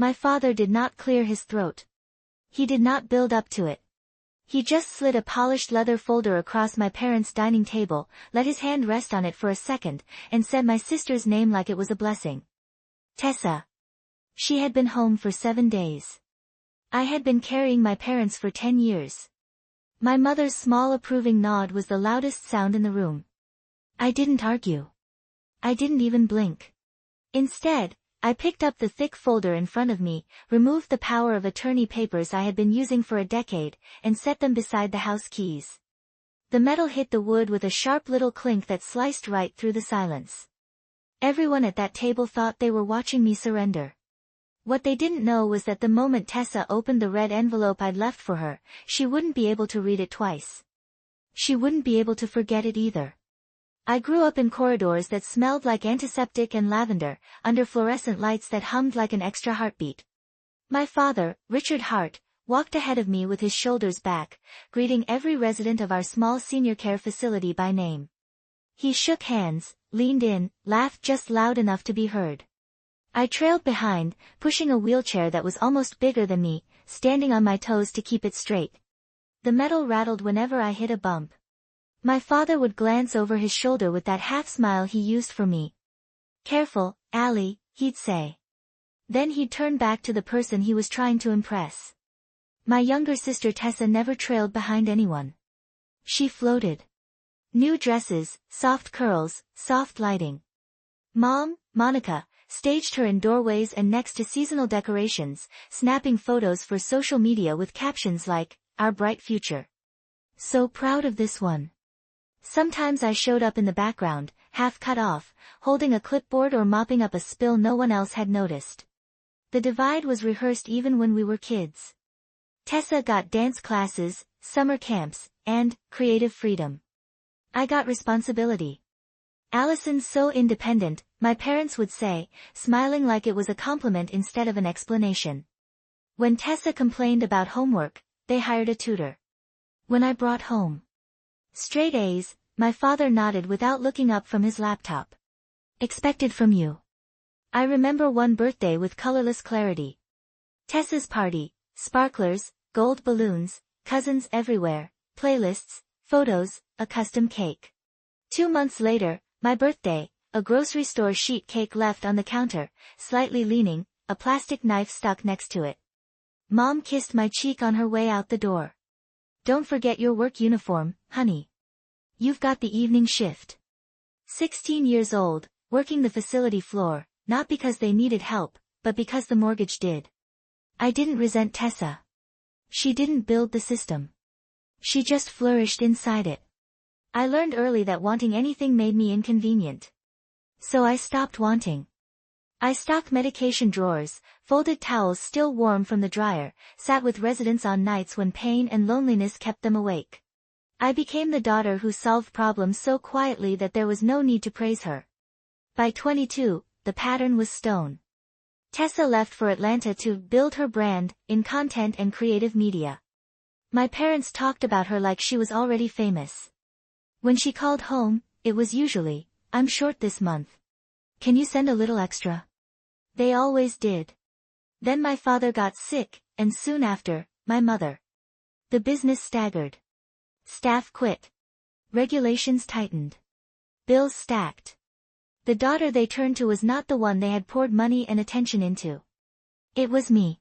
My father did not clear his throat. He did not build up to it. He just slid a polished leather folder across my parents' dining table, let his hand rest on it for a second, and said my sister's name like it was a blessing. Tessa. She had been home for 7 days. I had been carrying my parents for 10 years. My mother's small approving nod was the loudest sound in the room. I didn't argue. I didn't even blink. Instead, I picked up the thick folder in front of me, removed the power of attorney papers I had been using for a decade, and set them beside the house keys. The metal hit the wood with a sharp little clink that sliced right through the silence. Everyone at that table thought they were watching me surrender. What they didn't know was that the moment Tessa opened the red envelope I'd left for her, she wouldn't be able to read it twice. She wouldn't be able to forget it either. I grew up in corridors that smelled like antiseptic and lavender, under fluorescent lights that hummed like an extra heartbeat. My father, Richard Hart, walked ahead of me with his shoulders back, greeting every resident of our small senior care facility by name. He shook hands, leaned in, laughed just loud enough to be heard. I trailed behind, pushing a wheelchair that was almost bigger than me, standing on my toes to keep it straight. The metal rattled whenever I hit a bump. My father would glance over his shoulder with that half-smile he used for me. "Careful, Allie," he'd say. Then he'd turn back to the person he was trying to impress. My younger sister Tessa never trailed behind anyone. She floated. New dresses, soft curls, soft lighting. Mom, Monica, staged her in doorways and next to seasonal decorations, snapping photos for social media with captions like, "Our bright future." So proud of this one. Sometimes I showed up in the background, half cut off, holding a clipboard or mopping up a spill no one else had noticed. The divide was rehearsed even when we were kids. Tessa got dance classes, summer camps, and creative freedom. I got responsibility. "Allison's so independent," my parents would say, smiling like it was a compliment instead of an explanation. When Tessa complained about homework, they hired a tutor. When I brought home straight A's, my father nodded without looking up from his laptop. "Expected from you." I remember one birthday with colorless clarity. Tessa's party, sparklers, gold balloons, cousins everywhere, playlists, photos, a custom cake. 2 months later, my birthday, a grocery store sheet cake left on the counter, slightly leaning, a plastic knife stuck next to it. Mom kissed my cheek on her way out the door. "Don't forget your work uniform, honey. You've got the evening shift." 16 years old, working the facility floor, not because they needed help, but because the mortgage did. I didn't resent Tessa. She didn't build the system. She just flourished inside it. I learned early that wanting anything made me inconvenient. So I stopped wanting. I stocked medication drawers, folded towels still warm from the dryer, sat with residents on nights when pain and loneliness kept them awake. I became the daughter who solved problems so quietly that there was no need to praise her. By 22, the pattern was stone. Tessa left for Atlanta to build her brand in content and creative media. My parents talked about her like she was already famous. When she called home, it was usually, "I'm short this month. Can you send a little extra?" They always did. Then my father got sick, and soon after, my mother. The business staggered. Staff quit. Regulations tightened. Bills stacked. The daughter they turned to was not the one they had poured money and attention into. It was me.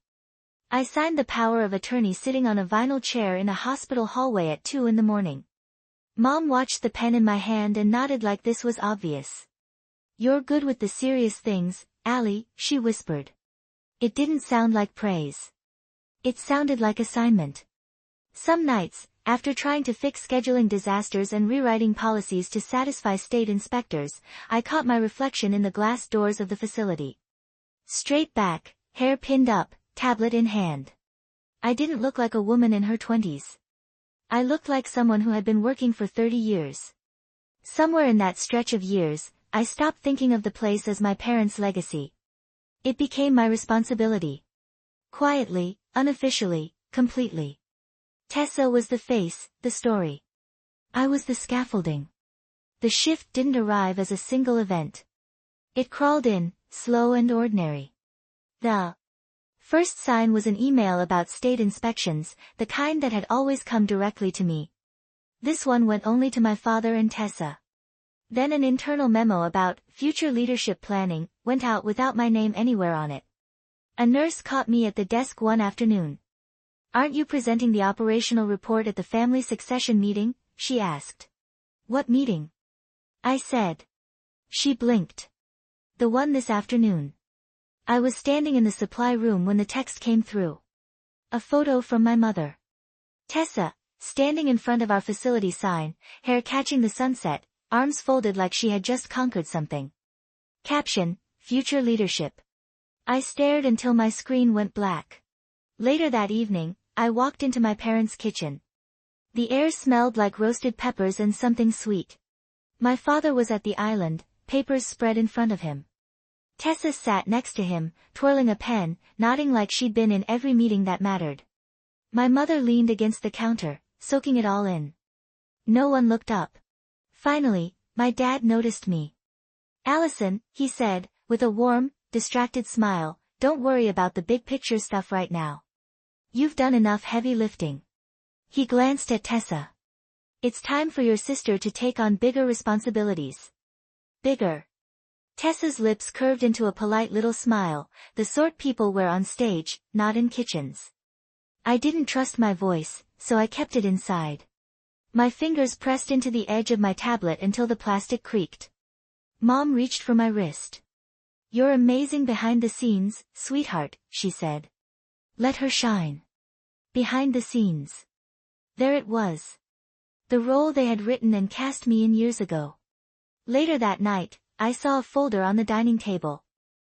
I signed the power of attorney sitting on a vinyl chair in a hospital hallway at 2 in the morning. Mom watched the pen in my hand and nodded like this was obvious. "You're good with the serious things, Allie," she whispered. It didn't sound like praise. It sounded like assignment. Some nights, after trying to fix scheduling disasters and rewriting policies to satisfy state inspectors, I caught my reflection in the glass doors of the facility. Straight back, hair pinned up, tablet in hand. I didn't look like a woman in her 20s. I looked like someone who had been working for 30 years. Somewhere in that stretch of years, I stopped thinking of the place as my parents' legacy. It became my responsibility. Quietly, unofficially, completely. Tessa was the face, the story. I was the scaffolding. The shift didn't arrive as a single event. It crawled in, slow and ordinary. The first sign was an email about state inspections, the kind that had always come directly to me. This one went only to my father and Tessa. Then an internal memo about future leadership planning went out without my name anywhere on it. A nurse caught me at the desk one afternoon. "Aren't you presenting the operational report at the family succession meeting?" she asked. "What meeting?" I said. She blinked. "The one this afternoon." I was standing in the supply room when the text came through. A photo from my mother. Tessa, standing in front of our facility sign, hair catching the sunset, arms folded like she had just conquered something. Caption, Future Leadership. I stared until my screen went black. Later that evening, I walked into my parents' kitchen. The air smelled like roasted peppers and something sweet. My father was at the island, papers spread in front of him. Tessa sat next to him, twirling a pen, nodding like she'd been in every meeting that mattered. My mother leaned against the counter, soaking it all in. No one looked up. Finally, my dad noticed me. "Allison," he said, with a warm, distracted smile, "don't worry about the big picture stuff right now. You've done enough heavy lifting." He glanced at Tessa. "It's time for your sister to take on bigger responsibilities." Bigger. Tessa's lips curved into a polite little smile, the sort people wear on stage, not in kitchens. I didn't trust my voice, so I kept it inside. My fingers pressed into the edge of my tablet until the plastic creaked. Mom reached for my wrist. "You're amazing behind the scenes, sweetheart," she said. Let her shine. Behind the scenes. There it was. The role they had written and cast me in years ago. Later that night, I saw a folder on the dining table.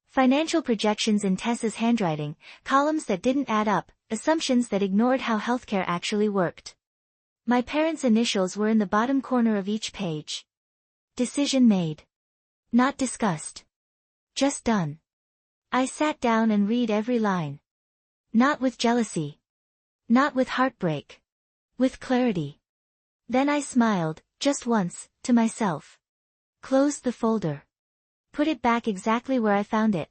Financial projections in Tessa's handwriting, columns that didn't add up, assumptions that ignored how healthcare actually worked. My parents' initials were in the bottom corner of each page. Decision made. Not discussed. Just done. I sat down and read every line. Not with jealousy. Not with heartbreak. With clarity. Then I smiled, just once, to myself. Closed the folder. Put it back exactly where I found it.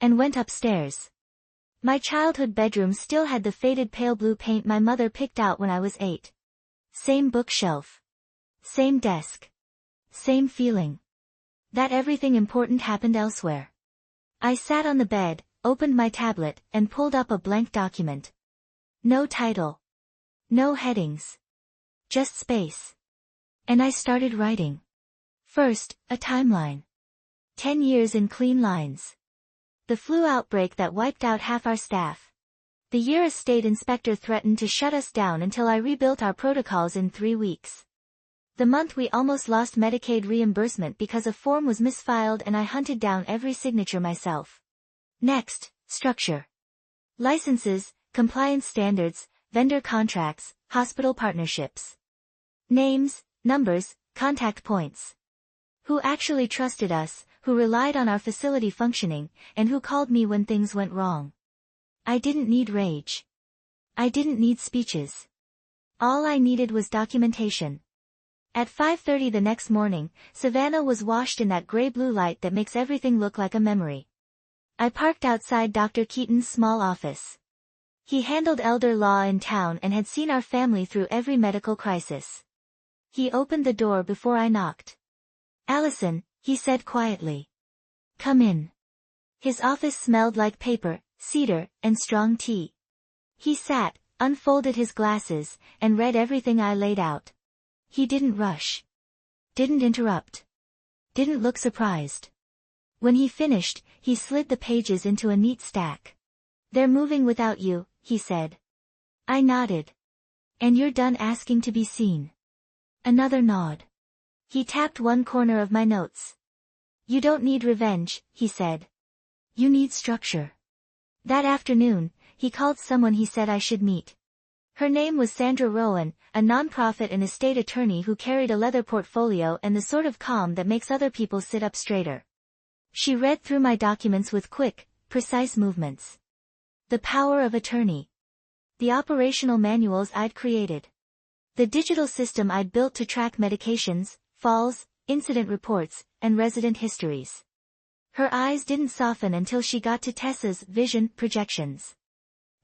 And went upstairs. My childhood bedroom still had the faded pale blue paint my mother picked out when I was 8. Same bookshelf. Same desk. Same feeling. That everything important happened elsewhere. I sat on the bed, opened my tablet, and pulled up a blank document. No title. No headings. Just space. And I started writing. First, a timeline. 10 years in clean lines. The flu outbreak that wiped out half our staff. The year a state inspector threatened to shut us down until I rebuilt our protocols in 3 weeks. The month we almost lost Medicaid reimbursement because a form was misfiled and I hunted down every signature myself. Next, structure. Licenses, compliance standards, vendor contracts, hospital partnerships. Names, numbers, contact points. Who actually trusted us, who relied on our facility functioning, and who called me when things went wrong. I didn't need rage. I didn't need speeches. All I needed was documentation. At 5:30 the next morning, Savannah was washed in that gray-blue light that makes everything look like a memory. I parked outside Dr. Keaton's small office. He handled elder law in town and had seen our family through every medical crisis. He opened the door before I knocked. "Allison," he said quietly. "Come in." His office smelled like paper, cedar, and strong tea. He sat, unfolded his glasses, and read everything I laid out. He didn't rush. Didn't interrupt. Didn't look surprised. When he finished, he slid the pages into a neat stack. "They're moving without you," he said. I nodded. "And you're done asking to be seen?" Another nod. He tapped one corner of my notes. "You don't need revenge," he said. "You need structure." That afternoon, he called someone he said I should meet. Her name was Sandra Rowan, a nonprofit and estate attorney who carried a leather portfolio and the sort of calm that makes other people sit up straighter. She read through my documents with quick, precise movements. The power of attorney. The operational manuals I'd created. The digital system I'd built to track medications, falls, incident reports, and resident histories. Her eyes didn't soften until she got to Tessa's vision projections.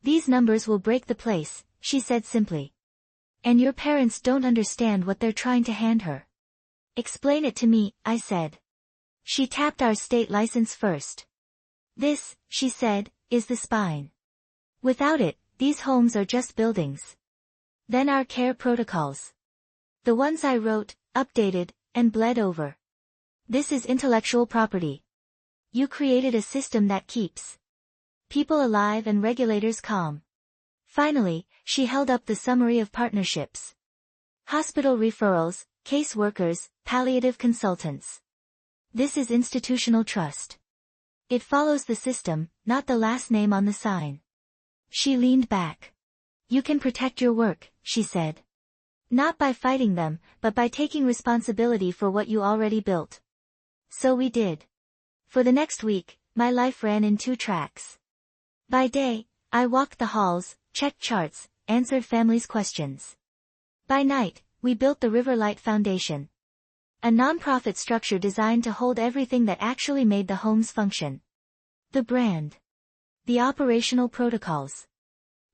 These numbers will break the place, she said simply. And your parents don't understand what they're trying to hand her. Explain it to me, I said. She tapped our state license first. This, she said, is the spine. Without it, these homes are just buildings. Then our care protocols. The ones I wrote, updated, and bled over. This is intellectual property. You created a system that keeps people alive and regulators calm. Finally, she held up the summary of partnerships. Hospital referrals, case workers, palliative consultants. This is institutional trust. It follows the system, not the last name on the sign. She leaned back. You can protect your work, she said. Not by fighting them, but by taking responsibility for what you already built. So we did. For the next week, my life ran in 2 tracks. By day, I walked the halls, checked charts, answered families' questions. By night, we built the Riverlight Foundation. A non-profit structure designed to hold everything that actually made the homes function. The brand. The operational protocols.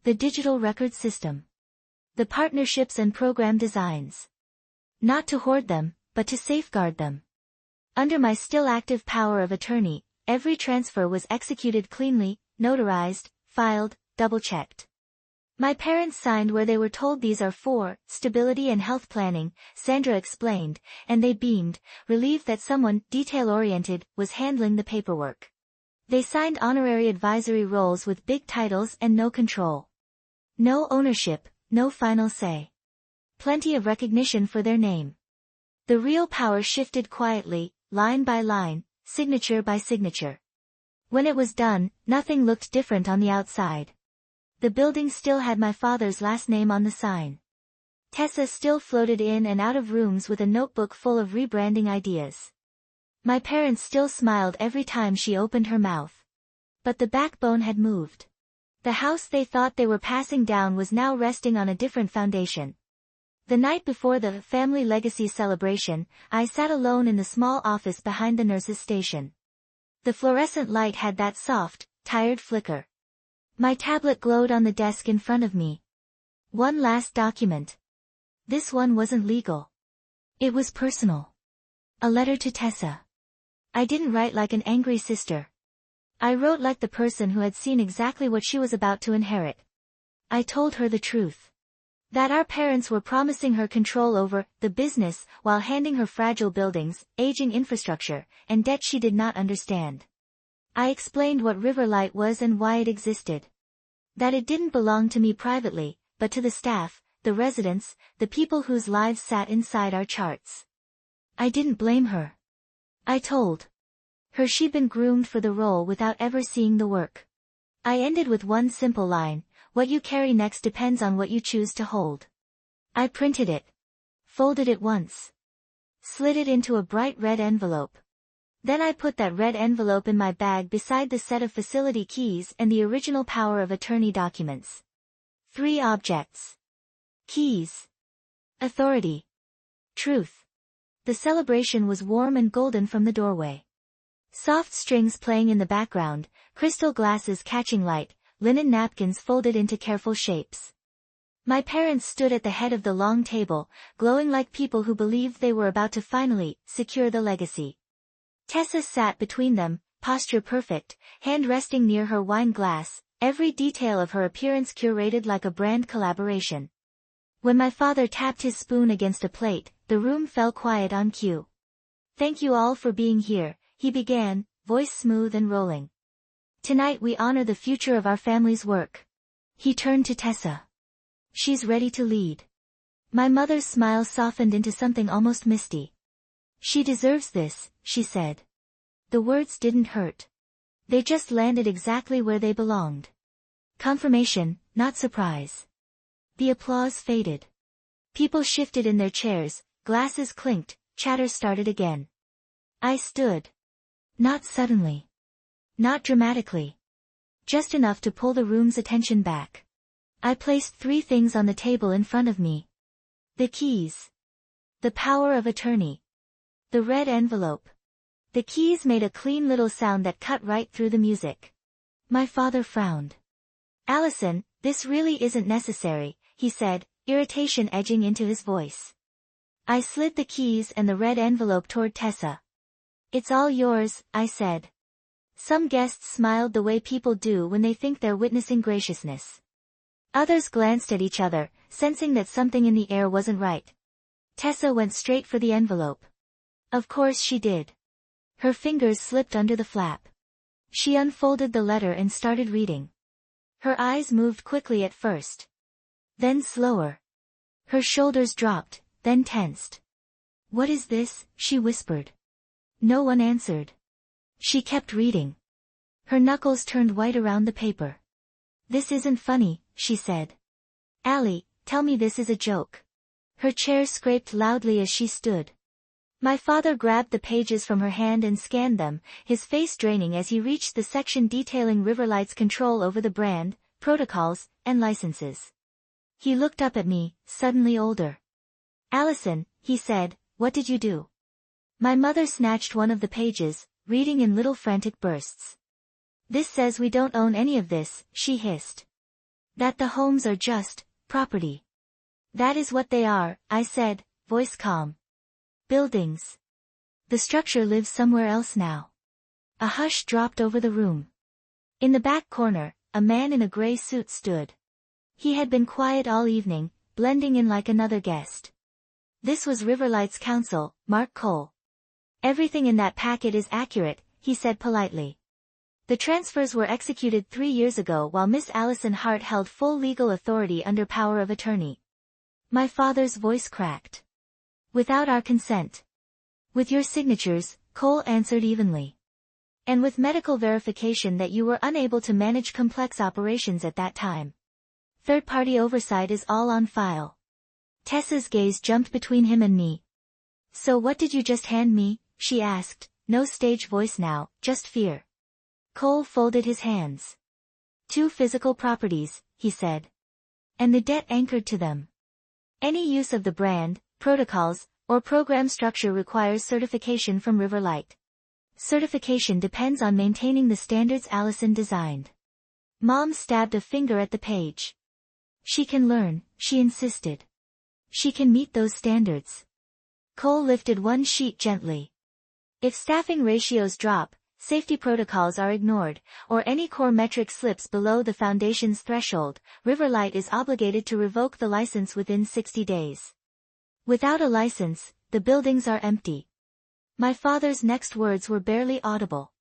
The digital record system. The partnerships and program designs. Not to hoard them, but to safeguard them. Under my still active power of attorney, every transfer was executed cleanly, notarized, filed, double-checked. My parents signed where they were told these are for stability and health planning, Sandra explained, and they beamed, relieved that someone detail-oriented was handling the paperwork. They signed honorary advisory roles with big titles and no control. No ownership, no final say. Plenty of recognition for their name. The real power shifted quietly, line by line, signature by signature. When it was done, nothing looked different on the outside. The building still had my father's last name on the sign. Tessa still floated in and out of rooms with a notebook full of rebranding ideas. My parents still smiled every time she opened her mouth. But the backbone had moved. The house they thought they were passing down was now resting on a different foundation. The night before the family legacy celebration, I sat alone in the small office behind the nurse's station. The fluorescent light had that soft, tired flicker. My tablet glowed on the desk in front of me. One last document. This one wasn't legal. It was personal. A letter to Tessa. I didn't write like an angry sister. I wrote like the person who had seen exactly what she was about to inherit. I told her the truth. That our parents were promising her control over the business while handing her fragile buildings, aging infrastructure, and debt she did not understand. I explained what Riverlight was and why it existed. That it didn't belong to me privately, but to the staff, the residents, the people whose lives sat inside our charts. I didn't blame her. I told her she'd been groomed for the role without ever seeing the work. I ended with one simple line, what you carry next depends on what you choose to hold. I printed it. Folded it once. Slid it into a bright red envelope. Then I put that red envelope in my bag beside the set of facility keys and the original power of attorney documents. 3 objects. Keys. Authority. Truth. The celebration was warm and golden from the doorway. Soft strings playing in the background, crystal glasses catching light, linen napkins folded into careful shapes. My parents stood at the head of the long table, glowing like people who believed they were about to finally secure the legacy. Tessa sat between them, posture perfect, hand resting near her wine glass, every detail of her appearance curated like a brand collaboration. When my father tapped his spoon against a plate, the room fell quiet on cue. Thank you all for being here, he began, voice smooth and rolling. Tonight we honor the future of our family's work. He turned to Tessa. She's ready to lead. My mother's smile softened into something almost misty. She deserves this, she said. The words didn't hurt. They just landed exactly where they belonged. Confirmation, not surprise. The applause faded. People shifted in their chairs, glasses clinked, chatter started again. I stood. Not suddenly. Not dramatically. Just enough to pull the room's attention back. I placed 3 things on the table in front of me. The keys. The power of attorney. The red envelope. The keys made a clean little sound that cut right through the music. My father frowned. Allison, this really isn't necessary, he said, irritation edging into his voice. I slid the keys and the red envelope toward Tessa. It's all yours, I said. Some guests smiled the way people do when they think they're witnessing graciousness. Others glanced at each other, sensing that something in the air wasn't right. Tessa went straight for the envelope. Of course she did. Her fingers slipped under the flap. She unfolded the letter and started reading. Her eyes moved quickly at first. Then slower. Her shoulders dropped, then tensed. What is this? She whispered. No one answered. She kept reading. Her knuckles turned white around the paper. This isn't funny, she said. Allie, tell me this is a joke. Her chair scraped loudly as she stood. My father grabbed the pages from her hand and scanned them, his face draining as he reached the section detailing Riverlight's control over the brand, protocols, and licenses. He looked up at me, suddenly older. Allison, he said, what did you do? My mother snatched one of the pages, reading in little frantic bursts. This says we don't own any of this, she hissed. That the homes are just property. That is what they are, I said, voice calm. Buildings. The structure lives somewhere else now. A hush dropped over the room. In the back corner, a man in a gray suit stood. He had been quiet all evening, blending in like another guest. This was Riverlight's counsel, Mark Cole. Everything in that packet is accurate, he said politely. The transfers were executed 3 years ago while Miss Allison Hart held full legal authority under power of attorney. My father's voice cracked. Without our consent. With your signatures, Cole answered evenly. And with medical verification that you were unable to manage complex operations at that time. Third-party oversight is all on file. Tessa's gaze jumped between him and me. So what did you just hand me? She asked, no stage voice now, just fear. Cole folded his hands. 2 physical properties, he said. And the debt anchored to them. Any use of the brand, protocols, or program structure requires certification from Riverlight. Certification depends on maintaining the standards Allison designed. Mom stabbed a finger at the page. She can learn, she insisted. She can meet those standards. Cole lifted one sheet gently. If staffing ratios drop, safety protocols are ignored, or any core metric slips below the Foundation's threshold, Riverlight is obligated to revoke the license within 60 days. Without a license, the buildings are empty. My father's next words were barely audible.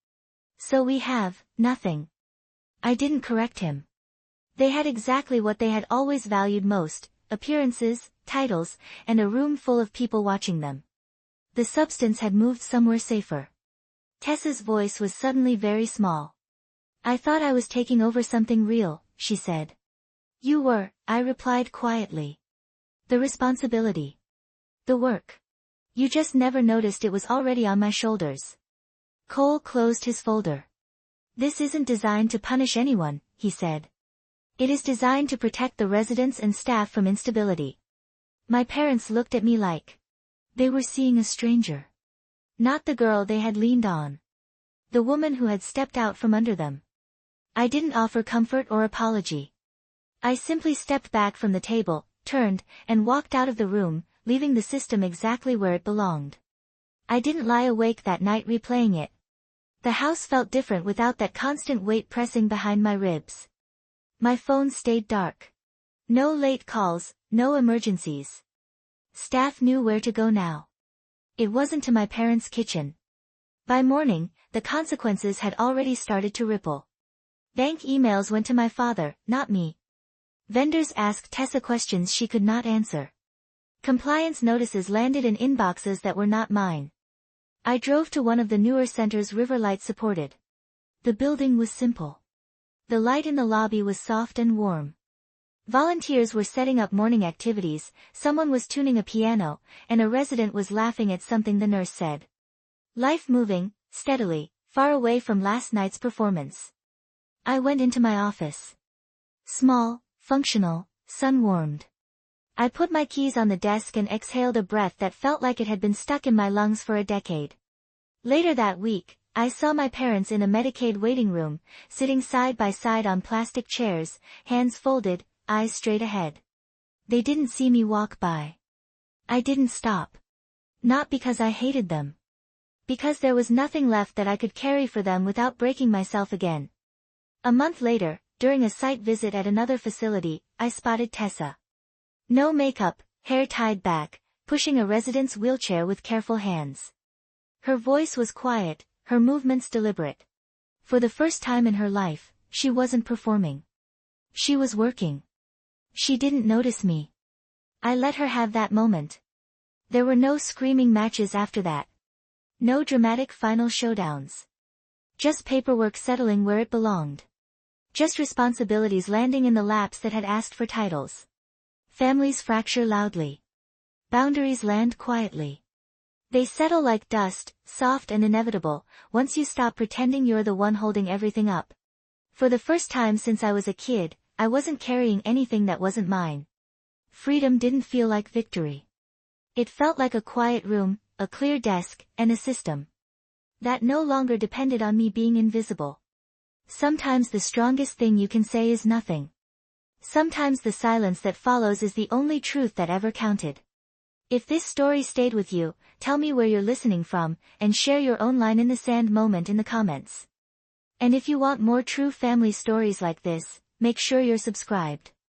So we have nothing. I didn't correct him. They had exactly what they had always valued most, appearances, titles, and a room full of people watching them. The substance had moved somewhere safer. Tessa's voice was suddenly very small. I thought I was taking over something real, she said. You were, I replied quietly. The responsibility. The work. You just never noticed it was already on my shoulders. Cole closed his folder. This isn't designed to punish anyone, he said. It is designed to protect the residents and staff from instability. My parents looked at me like they were seeing a stranger. Not the girl they had leaned on. The woman who had stepped out from under them. I didn't offer comfort or apology. I simply stepped back from the table, turned, and walked out of the room, leaving the system exactly where it belonged. I didn't lie awake that night replaying it. The house felt different without that constant weight pressing behind my ribs. My phone stayed dark. No late calls, no emergencies. Staff knew where to go now. It wasn't to my parents' kitchen. By morning, the consequences had already started to ripple. Bank emails went to my father, not me. Vendors asked Tessa questions she could not answer. Compliance notices landed in inboxes that were not mine. I drove to one of the newer centers Riverlight supported. The building was simple. The light in the lobby was soft and warm. Volunteers were setting up morning activities, someone was tuning a piano, and a resident was laughing at something the nurse said. Life moving, steadily, far away from last night's performance. I went into my office. Small, functional, sun-warmed. I put my keys on the desk and exhaled a breath that felt like it had been stuck in my lungs for a decade. Later that week, I saw my parents in a Medicaid waiting room, sitting side by side on plastic chairs, hands folded, eyes straight ahead. They didn't see me walk by. I didn't stop. Not because I hated them. Because there was nothing left that I could carry for them without breaking myself again. A month later, during a site visit at another facility, I spotted Tessa. No makeup, hair tied back, pushing a resident's wheelchair with careful hands. Her voice was quiet, her movements deliberate. For the first time in her life, she wasn't performing. She was working. She didn't notice me. I let her have that moment. There were no screaming matches after that. No dramatic final showdowns. Just paperwork settling where it belonged. Just responsibilities landing in the laps that had asked for titles. Families fracture loudly. Boundaries land quietly. They settle like dust, soft and inevitable, once you stop pretending you're the one holding everything up. For the first time since I was a kid, I wasn't carrying anything that wasn't mine. Freedom didn't feel like victory. It felt like a quiet room, a clear desk, and a system that no longer depended on me being invisible. Sometimes the strongest thing you can say is nothing. Sometimes the silence that follows is the only truth that ever counted. If this story stayed with you, tell me where you're listening from, and share your own line in the sand moment in the comments. And if you want more true family stories like this, make sure you're subscribed.